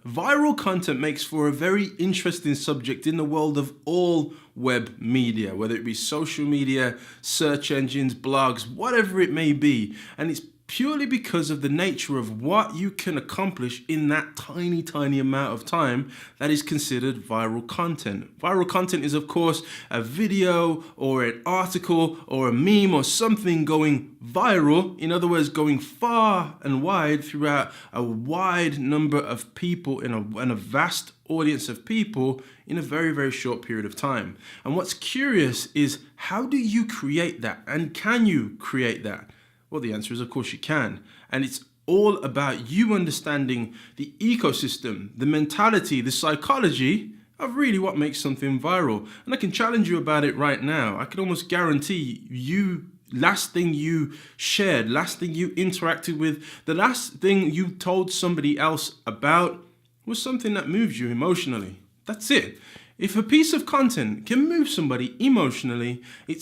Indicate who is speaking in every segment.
Speaker 1: viral content makes for a very interesting subject in the world of all web media, whether it be social media, search engines, blogs, whatever it may be. And it's purely because of the nature of what you can accomplish in that tiny amount of time that is considered viral content. Viral content is, of course, a video or an article or a meme or something going viral. In other words, going far and wide throughout a wide number of people in a vast audience of people in a very short period of time. And what's curious is, how do you create that? And can you create that? Well, the answer is, of course, you can. And it's all about you understanding the ecosystem, the mentality, the psychology of really what makes something viral. And I can challenge you about it right now. I can almost guarantee you, last thing you shared, last thing you interacted with, the last thing you told somebody else about was something that moves you emotionally. That's it. If a piece of content can move somebody emotionally, it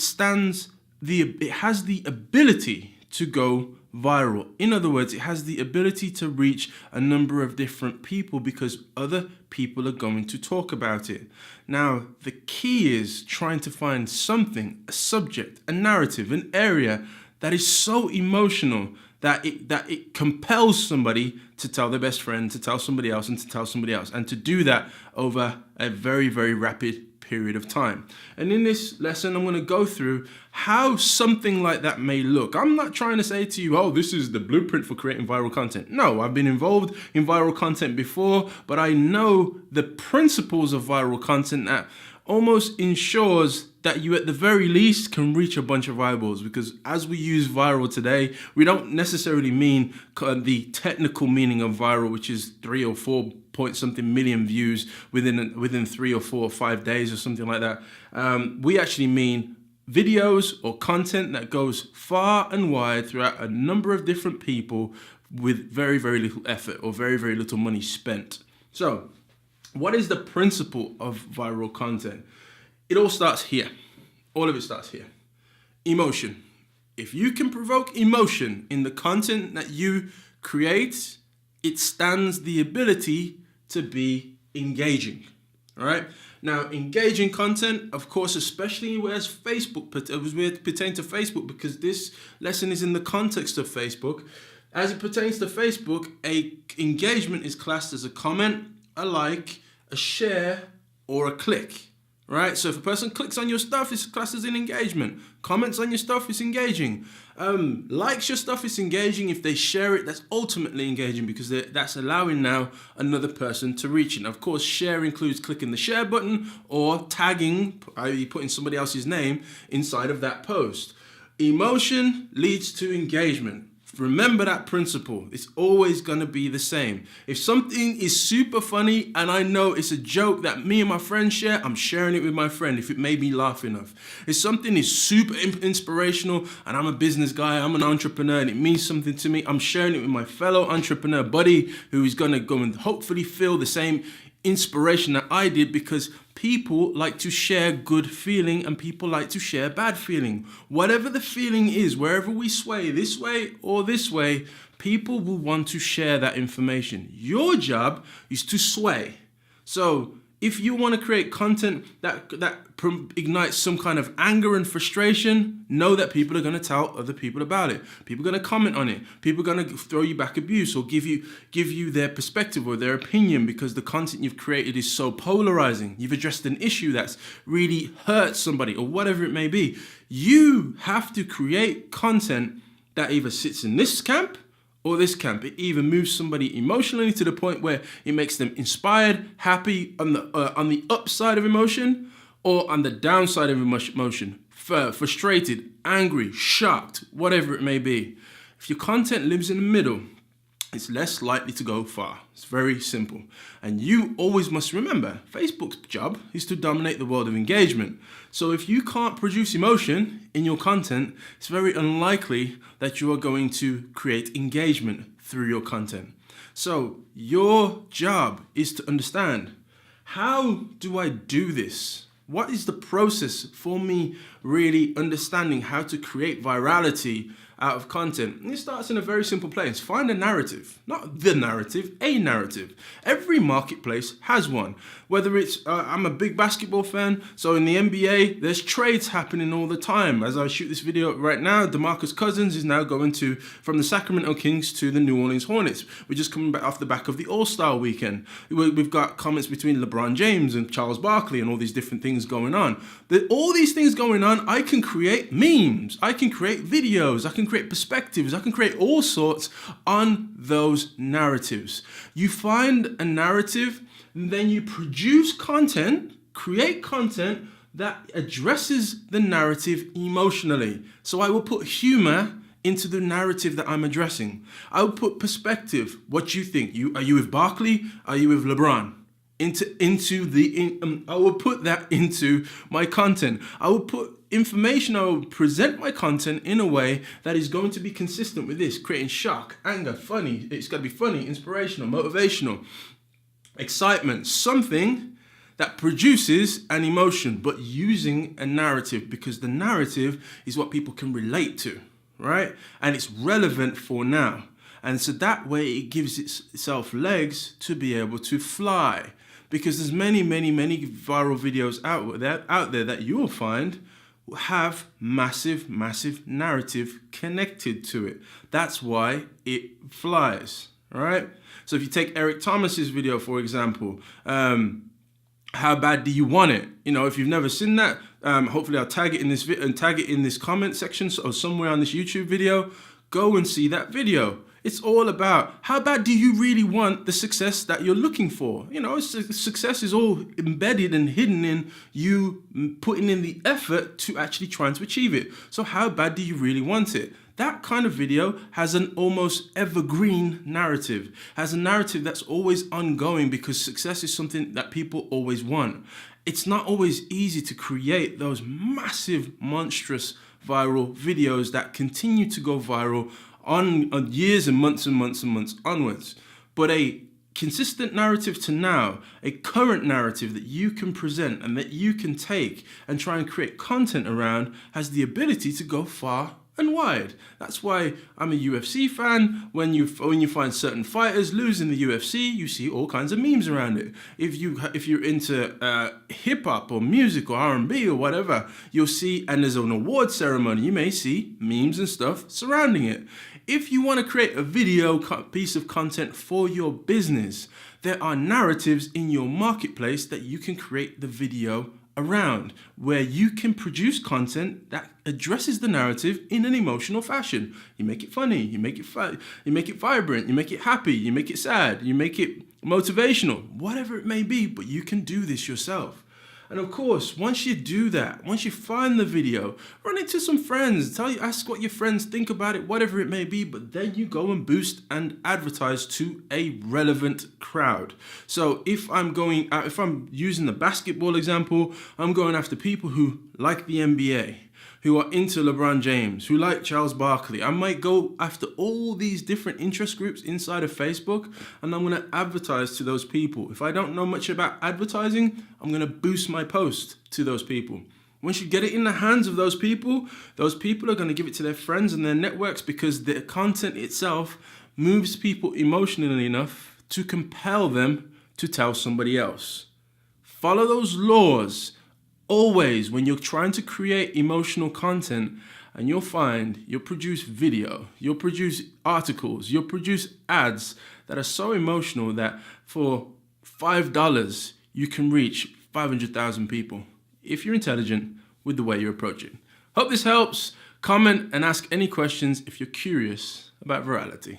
Speaker 1: has the ability to go viral. In other words, it has the ability to reach a number of different people because other people are going to talk about it. Now, the key is trying to find something, a subject, a narrative, an area that is so emotional that it compels somebody to tell their best friend, to tell somebody else, and to tell somebody else, and to do that over a very rapid period of time. And in this lesson, I'm going to go through how something like that may look. I'm not trying to say to you, oh, this is the blueprint for creating viral content. No, I've been involved in viral content before, but I know the principles of viral content that almost ensures that you at the very least can reach a bunch of eyeballs, because as we use viral today, we don't necessarily mean the technical meaning of viral, which is 3 or 4 point something million views within 3 or 4 or 5 days or something like that. We actually mean videos or content that goes far and wide throughout a number of different people with very little effort or very little money spent. So what is the principle of viral content? It all starts here. All of it starts here. Emotion. If you can provoke emotion in the content that you create, it stands the ability to be engaging. All right. Now, engaging content, of course, especially as pertains to Facebook, because this lesson is in the context of Facebook. As it pertains to Facebook, a engagement is classed as a comment, a like, a share, or a click. Right? So if a person clicks on your stuff, it's classed as an engagement. Comments on your stuff, it's engaging. Likes your stuff, it's engaging. If they share it, that's ultimately engaging, because that's allowing now another person to reach it. And of course, share includes clicking the share button or tagging, i.e. putting somebody else's name inside of that post. Emotion leads to engagement. Remember that principle. It's always going to be the same. If something is super funny and I know it's a joke that me and my friend share, I'm sharing it with my friend if it made me laugh enough. If something is super inspirational and I'm a business guy, I'm an entrepreneur, and it means something to me, I'm sharing it with my fellow entrepreneur buddy who is going to go and hopefully feel the same inspiration that I did, because people like to share good feeling and people like to share bad feeling. Whatever the feeling is, wherever we sway this way or this way, people will want to share that information. Your job is to sway. So if you want to create content that ignites some kind of anger and frustration, know that people are going to tell other people about it. People are going to comment on it. People are going to throw you back abuse or give you their perspective or their opinion, because the content you've created is so polarizing. You've addressed an issue that's really hurt somebody or whatever it may be. You have to create content that either sits in this camp or this camp. It either moves somebody emotionally to the point where it makes them inspired, happy on the upside of emotion, or on the downside of emotion, frustrated, angry, shocked, whatever it may be. If your content lives in the middle, it's less likely to go far. It's very simple. And you always must remember, Facebook's job is to dominate the world of engagement. So if you can't produce emotion in your content, it's very unlikely that you are going to create engagement through your content. So your job is to understand, how do I do this? What is the process for me really understanding how to create virality out of content. And it starts in a very simple place. Find a narrative, not the narrative, a narrative. Every marketplace has one. Whether it's, I'm a big basketball fan, so in the NBA, there's trades happening all the time. As I shoot this video right now, DeMarcus Cousins is now going from the Sacramento Kings to the New Orleans Hornets. We're just coming back off the back of the All-Star weekend. We've got comments between LeBron James and Charles Barkley and all these different things going on. All these things going on, I can create memes, I can create videos, I can create perspectives, I can create all sorts on those narratives. You find a narrative, and then you produce content, create content that addresses the narrative emotionally. So I will put humor into the narrative that I'm addressing. I will put perspective. What you think? Are you with Barkley? Are you with LeBron? I will put that into my content. I will put information. I will present my content in a way that is going to be consistent with this, creating shock, anger, funny. It's got to be funny, inspirational, motivational, excitement, something that produces an emotion, but using a narrative, because the narrative is what people can relate to, right? And it's relevant for now. And so that way it gives itself legs to be able to fly. Because there's many viral videos out there that you will find have massive narrative connected to it. That's why it flies, all right? So if you take Eric Thomas's video, for example, how bad do you want it? You know, if you've never seen that, hopefully I'll tag it in this video and tag it in this comment section or somewhere on this YouTube video. Go and see that video. It's all about how bad do you really want the success that you're looking for? You know, success is all embedded and hidden in you putting in the effort to actually trying to achieve it. So how bad do you really want it? That kind of video has an almost evergreen narrative, has a narrative that's always ongoing, because success is something that people always want. It's not always easy to create those massive, monstrous viral videos that continue to go viral on years and months onwards. But a consistent narrative to now, a current narrative that you can present and that you can take and try and create content around, has the ability to go far and wide. That's why I'm a UFC fan. When you find certain fighters lose in the UFC, you see all kinds of memes around it. If you're into hip hop or music or R&B or whatever, you'll see, and there's an award ceremony, you may see memes and stuff surrounding it. If you want to create a video piece of content for your business, there are narratives in your marketplace that you can create the video around, where you can produce content that addresses the narrative in an emotional fashion. You make it funny, you make it you make it vibrant, you make it happy, you make it sad, you make it motivational, whatever it may be, but you can do this yourself. And of course, once you do that, once you find the video, run it to some friends, ask what your friends think about it, whatever it may be, but then you go and boost and advertise to a relevant crowd. So if I'm using the basketball example, I'm going after people who like the NBA, who are into LeBron James, who like Charles Barkley. I might go after all these different interest groups inside of Facebook, and I'm going to advertise to those people. If I don't know much about advertising, I'm going to boost my post to those people. Once you get it in the hands of those people are going to give it to their friends and their networks, because the content itself moves people emotionally enough to compel them to tell somebody else. Follow those laws. Always, when you're trying to create emotional content, and you'll find you'll produce video, you'll produce articles, you'll produce ads that are so emotional that for $5 you can reach 500,000 people, if you're intelligent with the way you approach it. Hope this helps. Comment and ask any questions if you're curious about virality.